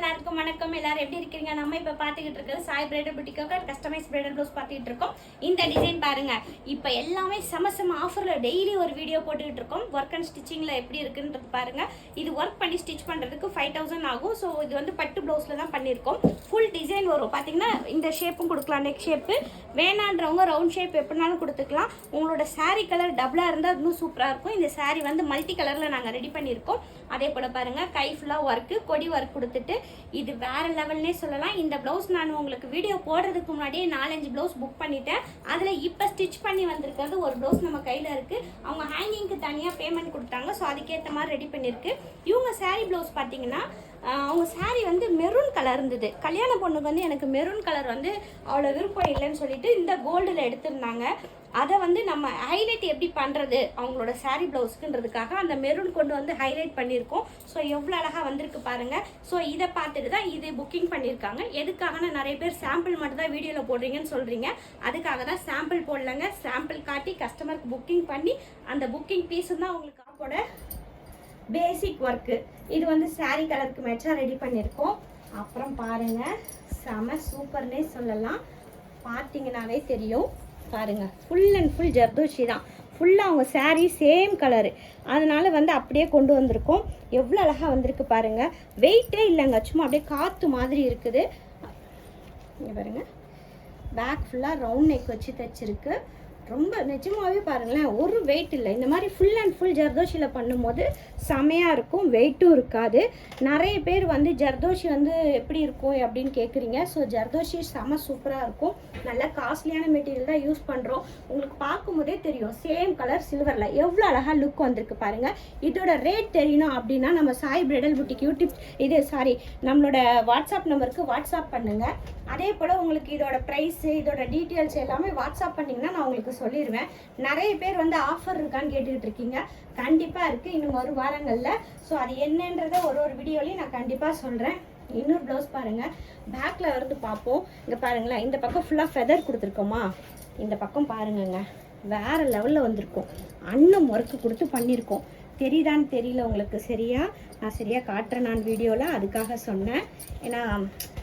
எல்லாருக்கும் வணக்கம். எல்லாரும் எப்படி இருக்கீங்க? நம்ம இப்போ பார்த்துக்கிட்டு இருக்கிறது சாய் பிரைடல் புட்டிக்கோட கஸ்டமைஸ் பிரைடல் ப்ளவுஸ் பார்த்துக்கிட்டு இருக்கோம். இந்த டிசைன் பாருங்க, இப்போ எல்லாமே செம ஆஃபரில் டெய்லி ஒரு வீடியோ போட்டுக்கிட்டு இருக்கோம். ஒர்க் அண்ட் ஸ்டிச்சிங்கில் எப்படி இருக்குன்றது பாருங்க. இது ஒர்க் பண்ணி ஸ்டிச் பண்ணுறதுக்கு 5000 ஆகும். ஸோ இது வந்து பட்டு ப்ளவுஸில் தான் பண்ணியிருக்கோம். ஃபுல் டிசைன் வரும். பார்த்தீங்கன்னா இந்த ஷேப்பும் கொடுக்கலாம், நெக் ஷேப்பு வேணான்றவங்க ரவுண்ட் ஷேப் எப்படினாலும் கொடுத்துக்கலாம். உங்களோட சாரீ கலர் டபுளாக இருந்தால் இன்னும் சூப்பராக இருக்கும். இந்த சாரீ வந்து மல்டி கலரில் நாங்கள் ரெடி பண்ணியிருக்கோம். அதே போல் பாருங்கள், கை ஃபுல்லாக ஒர்க்கு, கொடி ஒர்க் கொடுத்துட்டு இது வேறு லெவல்னே சொல்லலாம். இந்த ப்ளவுஸ் நான் உங்களுக்கு வீடியோ போடுறதுக்கு முன்னாடியே 4-5 ப்ளவுஸ் புக் பண்ணிட்டேன். அதில் இப்போ ஸ்டிச் பண்ணி வந்திருக்கிறது ஒரு ப்ளவுஸ் நம்ம கையில் இருக்குது. அவங்க ஹேங்கிங்க்கு தனியாக பேமெண்ட் கொடுத்தாங்க. ஸோ அதுக்கேற்ற மாதிரி ரெடி பண்ணியிருக்கு. இவங்க சாரீ ப்ளவுஸ் பார்த்தீங்கன்னா அவங்க சாரீ வந்து மெரூன் கலர் இருந்தது. கல்யாண பொண்ணுக்கு வந்து எனக்கு மெரூன் கலர் வந்து அவ்வளோ விருப்பம் இல்லைன்னு சொல்லிட்டு இந்த கோல்டில் எடுத்திருந்தாங்க. அதை வந்து நம்ம ஹைலைட் எப்படி பண்ணுறது அவங்களோட சாரீ ப்ளவுஸ்க்குன்றதுக்காக அந்த மெரூன் கொண்டு வந்து ஹைலைட் பண்ணியிருக்கோம். ஸோ எவ்வளோ அழகாக வந்திருக்கு பாருங்கள். ஸோ இதை பார்த்துட்டு தான் இது புக்கிங் பண்ணியிருக்காங்க. எதுக்காகனா நிறைய பேர் சாம்பிள் மட்டும் தான் வீடியோவில் போடுறீங்கன்னு சொல்கிறீங்க. அதுக்காக தான் சாம்பிள் போடலங்க. சாம்பிள் காட்டி கஸ்டமருக்கு புக்கிங் பண்ணி அந்த புக்கிங் பீஸும் தான் உங்களுக்கு காப்போட பேசிக் ஒர்க்கு. இது வந்து சாரீ கலருக்கு மேட்சாக ரெடி பண்ணியிருக்கோம். அப்புறம் பாருங்கள், செம சூப்பர்னே சொல்லலாம். பார்த்தீங்கன்னாவே தெரியும். பாருங்கள், ஃபுல் அண்ட் ஃபுல் ஜர்தோஷி தான். ஃபுல்லாக அவங்க சாரீ சேம் கலரு, அதனால் வந்து அப்படியே கொண்டு வந்திருக்கோம். எவ்வளோ அழகாக வந்திருக்கு பாருங்கள். வெயிட்டே இல்லைங்க, சும்மா அப்படியே காற்று மாதிரி இருக்குது. இங்கே பாருங்கள், பேக் ஃபுல்லாக ரவுண்ட் நெக் வச்சு தைச்சிருக்கு. ரொம்ப நிஜமாகவே பாருங்களேன், ஒரு வெயிட் இல்லை. இந்த மாதிரி ஃபுல் அண்ட் ஃபுல் ஜர்தோஷியில் பண்ணும்போது செமையாக இருக்கும், வெயிட்டும் இருக்காது. நிறைய பேர் வந்து ஜர்தோஷி வந்து எப்படி இருக்கும் அப்படின்னு கேட்குறீங்க. ஸோ ஜர்தோஷி செம சூப்பராக இருக்கும். நல்ல காஸ்ட்லியான மெட்டீரியல் தான் யூஸ் பண்ணுறோம். உங்களுக்கு பார்க்கும்போதே தெரியும், சேம் கலர் சில்வரில் எவ்வளோ அழகாக லுக் வந்திருக்கு பாருங்கள். இதோட ரேட் தெரியணும் அப்படின்னா நம்ம சாய் பிரைடல் புட்டிக் நம்மளோட வாட்ஸ்அப் நம்பருக்கு வாட்ஸ்அப் பண்ணுங்கள். அதே போல் உங்களுக்கு இதோட ப்ரைஸு, இதோட டீட்டெயில்ஸ் எல்லாமே வாட்ஸ்அப் பண்ணிங்கன்னா நான் உங்களுக்கு சொல்லிடுவேன். நிறைய பேர் வந்து ஆஃபர் இருக்கான்னு கேட்டுக்கிட்டு இருக்கீங்க. கண்டிப்பாக இருக்குது, இன்னும் ஒரு வாரங்களில். ஸோ அது என்னன்றதை ஒரு வீடியோலையும் நான் கண்டிப்பாக சொல்கிறேன். இன்னொரு ப்ளவுஸ் பாருங்கள், பேக்கில் வந்து பார்ப்போம். இங்கே பாருங்களேன், இந்த பக்கம் ஃபுல்லாக ஃபெதர் கொடுத்துருக்கோமா, இந்த பக்கம் பாருங்கங்க வேறு லெவலில் வந்திருக்கும். அன்னம் ஒர்க்கு கொடுத்து பண்ணியிருக்கோம். தெரியுதான்னு தெரியல உங்களுக்கு. நான் சரியாக காட்டுறேன் நான் வீடியோவில், அதுக்காக சொன்னேன். ஏன்னா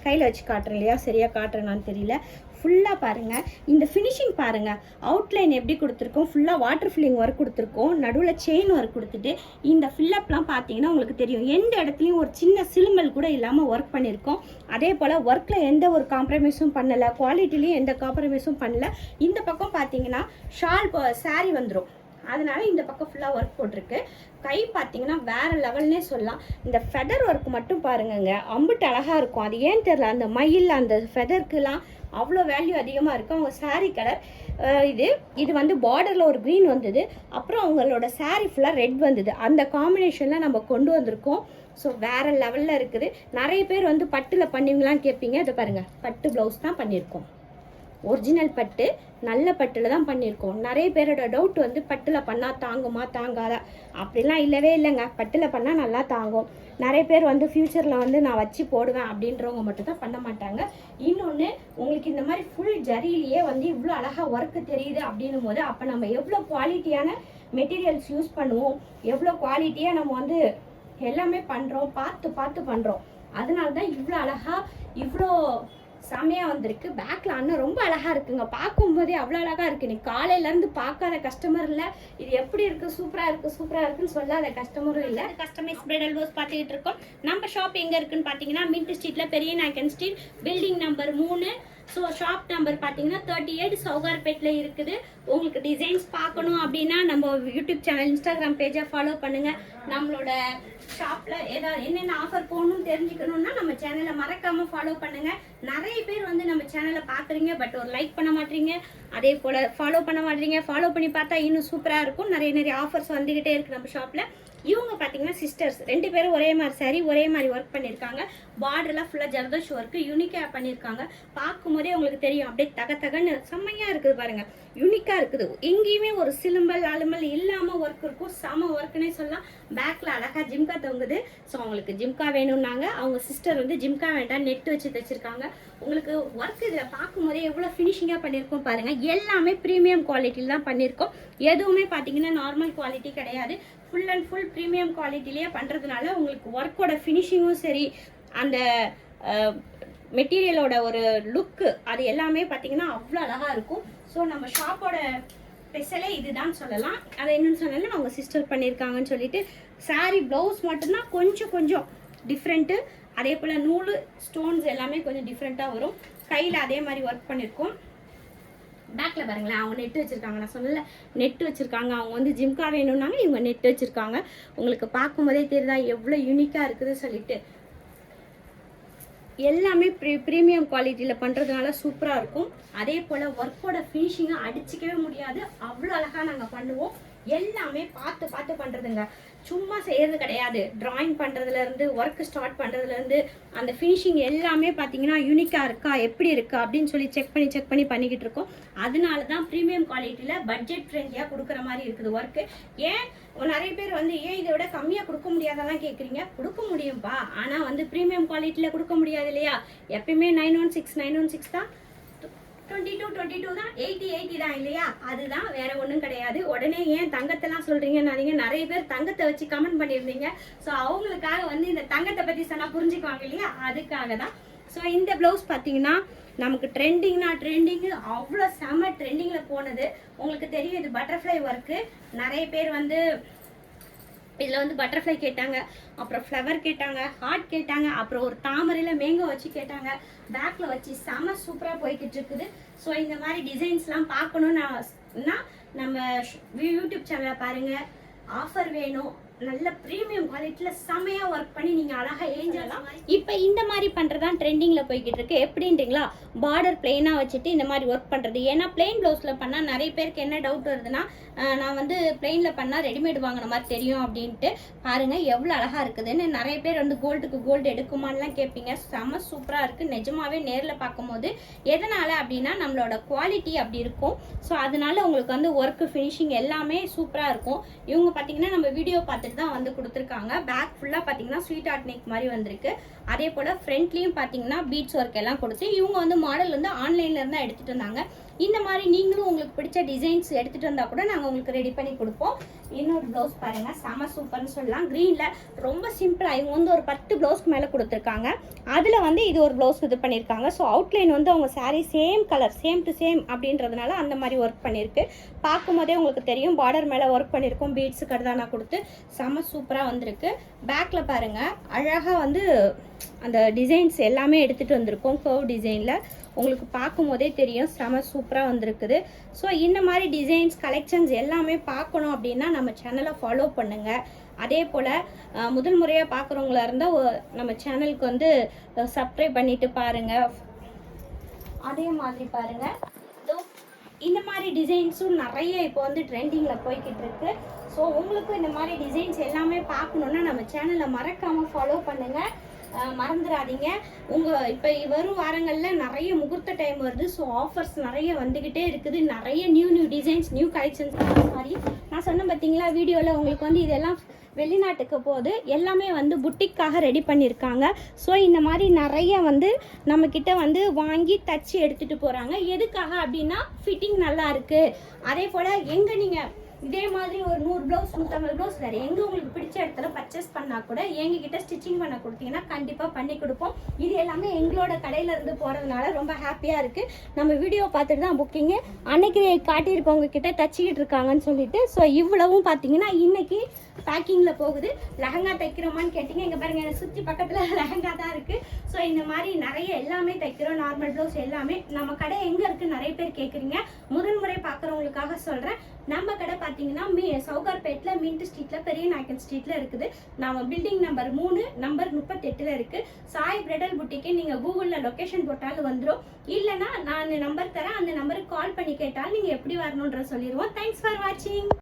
கையில் வச்சு காட்டுறேன் இல்லையா, சரியாக காட்டுறேனான்னு தெரியல. ஃபுல்லாக பாருங்கள், இந்த ஃபினிஷிங் பாருங்கள். அவுட்லைன் எப்படி கொடுத்துருக்கோம், ஃபுல்லாக வாட்டர் ஃபில்லிங் ஒர்க் கொடுத்துருக்கோம். நடுவில் செயின் ஒர்க் கொடுத்துட்டு இந்த ஃபில்லப்லாம் பார்த்தீங்கன்னா உங்களுக்கு தெரியும், எந்த இடத்துலையும் ஒரு சின்ன சிலுமல் கூட இல்லாமல் ஒர்க் பண்ணியிருக்கோம். அதே போல் ஒர்க்கில் எந்த ஒரு காம்ப்ரமைஸும் பண்ணலை, குவாலிட்டிலையும் எந்த காம்ப்ரமைஸும் பண்ணலை. இந்த பக்கம் பார்த்தீங்கன்னா ஷால் சாரீ வந்துடும், அதனால இந்த பக்கம் ஃபுல்லாக ஒர்க் போட்டிருக்கு. கை பார்த்தீங்கன்னா வேறு லெவல்னே சொல்லலாம். இந்த ஃபெதர் ஒர்க் மட்டும் பாருங்கங்க, அம்புட்டு அழகாக இருக்கும். அது ஏன்னு தெரில, அந்த மயில் அந்த ஃபெதருக்குலாம் அவ்வளோ வேல்யூ அதிகமாக இருக்கும். அவங்க சாரீ கலர் இது வந்து பார்டரில் ஒரு க்ரீன் வந்தது, அப்புறம் அவங்களோட சாரீ ஃபுல்லாக ரெட் வந்தது. அந்த காம்பினேஷனில் நம்ம கொண்டு வந்திருக்கோம். ஸோ வேறு லெவலில் இருக்குது. நிறைய பேர் வந்து பட்டில் பண்ணுவீங்களான்னு கேட்பீங்க. இதை பாருங்கள், பட்டு ப்ளவுஸ் தான் பண்ணியிருக்கோம். ஒரிஜினல் பட்டு, நல்ல பட்டில் தான் பண்ணியிருக்கோம். நிறைய பேரோட டவுட் வந்து பட்டில் பண்ணால் தாங்குமா தாங்காதா, அப்படிலாம் இல்லவே இல்லைங்க. பட்டில் பண்ணால் நல்லா தாங்கும். நிறைய பேர் வந்து ஃப்யூச்சரில் வந்து நான் வச்சு போடுவேன் அப்படின்றவங்க மட்டும் தான் பண்ண மாட்டாங்க. இன்னொன்று, உங்களுக்கு இந்த மாதிரி ஃபுல் ஜரியிலேயே வந்து இவ்வளோ அழகாக ஒர்க்கு தெரியுது அப்படின்னும் போது, அப்போ நம்ம எவ்வளோ குவாலிட்டியான மெட்டீரியல்ஸ் யூஸ் பண்ணுவோம், எவ்வளோ குவாலிட்டியாக நம்ம வந்து எல்லாமே பண்ணுறோம், பார்த்து பண்ணுறோம். அதனால தான் இவ்வளோ அழகாக இவ்வளோ செமையாக வந்திருக்கு. பேக்கில் அண்ணன் ரொம்ப அழகாக இருக்குங்க. பார்க்கும்போதே அவ்வளோ அழகாக இருக்குது. நீ காலையிலேருந்து பார்க்காத கஸ்டமர் இல்லை, இது எப்படி இருக்குது, சூப்பராக இருக்குன்னு சொல்லாத கஸ்டமரும் இல்லை. கஸ்டமைஸ் பிரைடல் ப்ளவுஸ் பார்த்துக்கிட்டு இருக்கோம். நம்ம ஷாப் எங்கே இருக்குன்னு பார்த்தீங்கன்னா மின்ட் ஸ்ட்ரீட்டில், பெரிய Naicken street, building number 3. So shop number பார்த்தீங்கன்னா 38 சௌகார்பேட்டில் இருக்குது. உங்களுக்கு டிசைன்ஸ் பார்க்கணும் அப்படின்னா நம்ம யூடியூப் சேனல், இன்ஸ்டாகிராம் பேஜை ஃபாலோ பண்ணுங்கள். நம்மளோட ஷாப்பில் ஏதாவது என்னென்ன ஆஃபர் போகணும்னு தெரிஞ்சுக்கணுன்னா நம்ம சேனலை மறக்காமல் ஃபாலோ பண்ணுங்கள். நிறைய பேர் வந்து நம்ம சேனலை பார்க்குறீங்க, பட் ஒரு லைக் பண்ண மாட்டீங்க. அதே போல் ஃபாலோ பண்ண மாட்டீங்க. ஃபாலோ பண்ணி பார்த்தா இன்னும் சூப்பராக இருக்கும். நிறைய ஆஃபர்ஸ் வந்துக்கிட்டே இருக்குது நம்ம ஷாப்பில். இவங்க பார்த்தீங்கன்னா சிஸ்டர்ஸ் 2 பேரும் ஒரே மாதிரி சாரி, ஒரே மாதிரி ஒர்க் பண்ணியிருக்காங்க. பார்டர்லாம் ஃபுல்லாக ஜர்தோஷி ஒர்க்கு யூனிக்காக பண்ணியிருக்காங்க. பார்க்கும்போதே உங்களுக்கு தெரியும், அப்படியே தகன்னு செம்மையாக இருக்குது பாருங்கள். யூனிக்காக இருக்குது. எங்கேயுமே ஒரு சிலும்பல் அலுமல் இல்லாமல் ஒர்க் இருக்கும். செம ஒர்க்குன்னே சொல்லலாம். பேக்கில் அழகாக ஜிம்கா தொங்குது. ஸோ அவங்களுக்கு ஜிம்கா வேணும்னாங்க. அவங்க சிஸ்டர் வந்து ஜிம்கா வேண்டாம், நெட் வச்சு தைச்சிருக்காங்க. உங்களுக்கு ஒர்க் இதில் பார்க்கும்போதே எவ்வளோ ஃபினிஷிங்காக பண்ணியிருக்கோம் பாருங்கள். எல்லாமே ப்ரீமியம் குவாலிட்டியில் தான் பண்ணியிருக்கோம். எதுவுமே பார்த்தீங்கன்னா நார்மல் குவாலிட்டி கிடையாது. ஃபுல் அண்ட் ஃபுல் ப்ரீமியம் குவாலிட்டிலேயே பண்ணுறதுனால உங்களுக்கு ஒர்க்கோட ஃபினிஷிங்கும் சரி, அந்த மெட்டீரியலோட ஒரு லுக்கு அது எல்லாமே பார்த்தீங்கன்னா அவ்வளோ அழகாக இருக்கும். ஸோ நம்ம ஷாப்போட ஸ்பெஷலே இதுதான் சொல்லலாம். அதை என்னென்னு சொன்னாலும் அவங்க சிஸ்டர் பண்ணியிருக்காங்கன்னு சொல்லிட்டு சாரீ ப்ளவுஸ் மட்டும்தான் கொஞ்சம் டிஃப்ரெண்ட்டு. அதே போல் நூல் ஸ்டோன்ஸ் எல்லாமே கொஞ்சம் டிஃப்ரெண்ட்டாக வரும். கையில் அதே மாதிரி ஒர்க் பண்ணியிருக்கோம். பேக்கில் பாருங்களேன், அவங்க நெட்டு வச்சுருக்காங்க. நான் சொன்னல நெட்டு வச்சுருக்காங்க. அவங்க வந்து ஜிம்கா வேணும்னாங்க, இவங்க நெட்டு வச்சுருக்காங்க. உங்களுக்கு பார்க்கும்போதே தெரியுதா எவ்வளோ யூனிக்காக இருக்குது சொல்லிட்டு. எல்லாமே ப்ரீமியம் குவாலிட்டியில் பண்ணுறதுனால சூப்பராக இருக்கும். அதே போல் ஒர்க்கோட ஃபினிஷிங்கை அடிச்சிக்கவே முடியாது, அவ்வளோ அழகாக நாங்கள் பண்ணுவோம். எல்லாமே பார்த்து பண்ணுறதுங்க, சும்மா செய்கிறது கிடையாது. ட்ராயிங் பண்ணுறதுலேருந்து ஒர்க் ஸ்டார்ட் பண்ணுறதுலேருந்து அந்த ஃபினிஷிங் எல்லாமே பார்த்தீங்கன்னா யூனிக்காக இருக்கா எப்படி இருக்கா அப்படின்னு சொல்லி செக் பண்ணி பண்ணிக்கிட்டு இருக்கோம். அதனால தான் ப்ரீமியம் குவாலிட்டியில் பட்ஜெட் ஃப்ரெண்ட்லியாக கொடுக்குற மாதிரி இருக்குது ஒர்க்கு. ஏன் நிறைய பேர் வந்து ஏன் இதை விட கம்மியாக கொடுக்க முடியாதான் கேட்குறீங்க. கொடுக்க முடியும்ப்பா, ஆனால் வந்து ப்ரீமியம் குவாலிட்டியில் கொடுக்க முடியாது இல்லையா. எப்பயுமே 916 தான், 22 தான், 80 தான் இல்லையா. அதுதான், வேற ஒன்றும் கிடையாது. உடனே ஏன் தங்கத்தெல்லாம் சொல்றீங்க, நிறைய பேர் தங்கத்தை வச்சு கமெண்ட் பண்ணியிருந்தீங்க. ஸோ அவங்களுக்காக வந்து இந்த தங்கத்தை பற்றி சொன்னால் புரிஞ்சுக்குவாங்க இல்லையா, அதுக்காக தான். ஸோ இந்த ப்ளவுஸ் பார்த்தீங்கன்னா நமக்கு ட்ரெண்டிங்கு அவ்வளோ செம ட்ரெண்டிங்கில் போனது. உங்களுக்கு தெரியும், இது பட்டர்ஃப்ளை ஒர்க்கு. நிறைய பேர் வந்து இதில் வந்து பட்டர்ஃப்ளை கேட்டாங்க, அப்புறம் ஃப்ளவர் கேட்டாங்க, ஹார்ட் கேட்டாங்க, அப்புறம் ஒரு தாமரையில் மேங்கோ வச்சு கேட்டாங்க. பேக்கில் வச்சு செம சூப்பராக போய்கிட்டு இருக்குது. ஸோ இந்த மாதிரி டிசைன்ஸ்லாம் பார்க்கணுன்னா நம்ம யூடியூப் சேனலை பாருங்கள். ஆஃபர் வேணும், நல்ல ப்ரீமியம் குவாலிட்டியில் செமையாக ஒர்க் பண்ணி நீங்கள் அழகாக ஏஞ்சலாம். இப்போ இந்த மாதிரி பண்ணுறதான் ட்ரெண்டிங்கில் போய்கிட்டு இருக்கு. எப்படின்றீங்களா, பார்டர் பிளெயினாக வச்சுட்டு இந்த மாதிரி ஒர்க் பண்ணுறது. ஏன்னா பிளெயின் ப்ளவுஸில் பண்ணால் நிறைய பேருக்கு என்ன டவுட் வருதுன்னா, நான் வந்து பிளெயினில் பண்ணால் ரெடிமேட் வாங்கின மாதிரி தெரியும் அப்படின்ட்டு. பாருங்கள் எவ்வளோ அழகாக இருக்குதுன்னு. நிறைய பேர் வந்து கோல்டுக்கு கோல்டு எடுக்குமான்லாம் கேட்பீங்க. செம சூப்பராக இருக்குது நிஜமாவே நேரில் பார்க்கும்போது. எதனால் அப்படின்னா நம்மளோட குவாலிட்டி அப்படி இருக்கும். ஸோ அதனால உங்களுக்கு வந்து ஒர்க்கு ஃபினிஷிங் எல்லாமே சூப்பராக இருக்கும். இவங்க பார்த்தீங்கன்னா நம்ம வீடியோ பார்த்துட்டு தான் வந்து கொடுத்துருக்காங்க. பேக் ஃபுல்லாக பார்த்தீங்கன்னா ஸ்வீட் ஆர்ட் நெக் மாதிரி வந்திருக்கு. அதே போல் ஃப்ரண்ட்லேயும் பார்த்தீங்கன்னா பீட்ஸ் ஒர்க் எல்லாம் கொடுத்து இவங்க வந்து மாடல் வந்து ஆன்லைனில் இருந்தால் எடுத்துகிட்டு வந்தாங்க. இந்த மாதிரி நீங்களும் உங்களுக்கு பிடிச்ச டிசைன்ஸ் எடுத்துகிட்டு வந்தால் கூட நாங்கள் உங்களுக்கு ரெடி பண்ணி கொடுப்போம். இன்னொரு ப்ளவுஸ் பாருங்கள், செம சூப்பர்னு சொல்லலாம். க்ரீனில் ரொம்ப சிம்பிளாக இவங்க வந்து ஒரு 10 ப்ளவுஸ்க்கு மேலே கொடுத்துருக்காங்க. அதில் வந்து இது ஒரு ப்ளவுஸ் இது பண்ணியிருக்காங்க. ஸோ அவுட்லைன் வந்து அவங்க sari same colour, same to same அப்படின்றதுனால அந்த மாதிரி ஒர்க் பண்ணியிருக்கு. பார்க்கும்போதே உங்களுக்கு தெரியும், பார்டர் மேலே ஒர்க் பண்ணியிருக்கோம். பீட்ஸு கடுதானா கொடுத்து செம சூப்பராக வந்திருக்கு. பேக்கில் பாருங்கள், அழகாக வந்து அந்த டிசைன்ஸ் எல்லாமே எடுத்துகிட்டு வந்திருக்கோம். கர்வ் டிசைனில் உங்களுக்கு பார்க்கும்போதே தெரியும், செம சூப்பராக வந்திருக்குது. ஸோ இந்த மாதிரி டிசைன்ஸ் கலெக்ஷன்ஸ் எல்லாமே பார்க்கணும் அப்படின்னா நம்ம சேனலை ஃபாலோ பண்ணுங்கள். அதே போல் முதல் முறையாக பார்க்குறவங்களா இருந்தால் நம்ம சேனலுக்கு வந்து சப்ஸ்கிரைப் பண்ணிவிட்டு பாருங்கள். அதே மாதிரி பாருங்கள், இந்த மாதிரி டிசைன்ஸும் நிறைய இப்போ வந்து ட்ரெண்டிங்கில் போய்கிட்டு இருக்கு. ஸோ உங்களுக்கும் இந்த மாதிரி டிசைன்ஸ் எல்லாமே பார்க்கணுன்னா நம்ம சேனலை மறக்காமல் ஃபாலோ பண்ணுங்கள், மறந்துடாதீங்க. இப்போ வரும் வாரங்களில் நிறைய முகூர்த்த டைம் வருது. ஸோ ஆஃபர்ஸ் நிறைய வந்துக்கிட்டே இருக்குது. நிறைய நியூ டிசைன்ஸ், நியூ கலெக்ஷன்ஸ் மாதிரி நான் சொன்னேன் பார்த்தீங்களா வீடியோவில். உங்களுக்கு வந்து இதெல்லாம் வெளிநாட்டுக்கு போகுது, எல்லாமே வந்து புட்டிக்காக ரெடி பண்ணியிருக்காங்க. ஸோ இந்த மாதிரி நிறைய வந்து நம்மக்கிட்ட வந்து வாங்கி தச்சு எடுத்துகிட்டு போகிறாங்க. எதுக்காக அப்படின்னா ஃபிட்டிங் நல்லா இருக்குது. அதே போல் எங்கே நீங்கள் இதே மாதிரி ஒரு 100 ப்ளவுஸ் 150 ப்ளவுஸ் வேறு எங்கே உங்களுக்கு பிடிச்ச இடத்துல பர்ச்சேஸ் பண்ணால் கூட எங்ககிட்ட ஸ்டிச்சிங் பண்ண கொடுத்தீங்கன்னா கண்டிப்பாக பண்ணி கொடுப்போம். இது எல்லாமே எங்களோட கடையிலேருந்து போகிறதுனால ரொம்ப ஹாப்பியாக இருக்குது. நம்ம வீடியோ பார்த்துட்டு தான் புக்கிங்கு அன்னைக்கு காட்டியிருக்கவங்க கிட்ட தச்சிக்கிட்டு இருக்காங்கன்னு சொல்லிட்டு. ஸோ இவ்வளவும் பார்த்தீங்கன்னா இன்றைக்கி பேக்கிங்கில் போகுது. லெஹங்கா தைக்கிறோமான்னு கேட்டிங்க, இங்கே பாருங்கள் எனக்கு சுற்றி பக்கத்தில் லெஹங்கா தான் இருக்குது. ஸோ இந்த மாதிரி நிறைய எல்லாமே தைக்கிறோம். நார்மல் ப்ளவுஸ் எல்லாமே. நம்ம கடை எங்கே இருக்குது நிறைய பேர் கேட்குறீங்க. முதன்முறை பார்க்குறவங்களுக்காக சொல்கிறேன், நம்ம கடை பார்த்தீங்கன்னா சவுகார்பேட்டில் மின்ட் ஸ்ட்ரீட்டில், பெரிய நாயக்கன் ஸ்ட்ரீட்டில் இருக்குது. நம்ம பில்டிங் நம்பர் 3 நம்பர் 38 இருக்குது. சாய் பிரைடல் புட்டிக்கு நீங்கள் கூகுளில் லொக்கேஷன் போட்டாலும் வந்துடும். இல்லைனா நான் நம்பர் தரேன், அந்த நம்பருக்கு கால் பண்ணி கேட்டால் நீங்கள் எப்படி வரணுன்ற சொல்லிடுவோம். தேங்க்ஸ் ஃபார் வாட்சிங்.